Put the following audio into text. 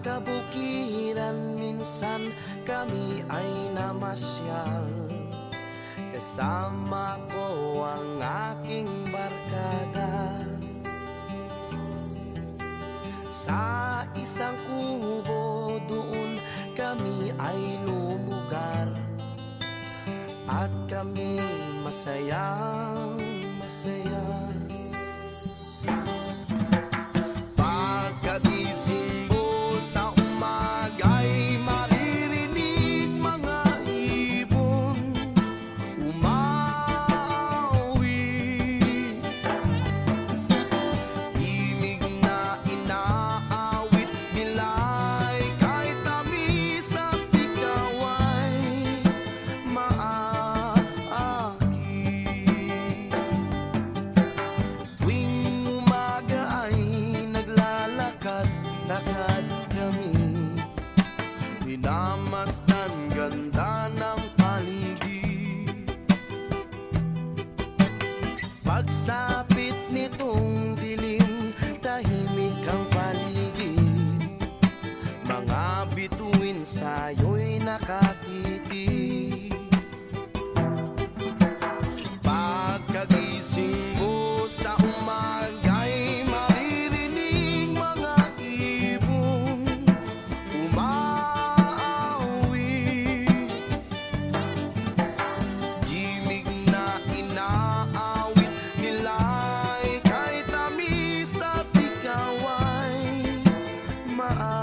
kabukiran minsan kami ay namasyal. Kasama ko ang aking barkada. Sa isang kubo doon kami ay lumugar, at kami masayang masaya. Pagkagising mo sa umaga'y maririnig mga ibon umawi. Himig na inaawit nila'y kahit tamis at ikaw ay maaki. Tuwing umaga ay naglalakad-lakad kami, minamasdan ganda ng paligid. Pagsapit nitong dilim, tahimik ang paligid. Mga bituin sa'yo'y nakatitig. Pagkagising mo sa umaga'y maririnig mga ibon umaawi. Himig na inaawit nila'y kahit tamis at ikaw ay maaki.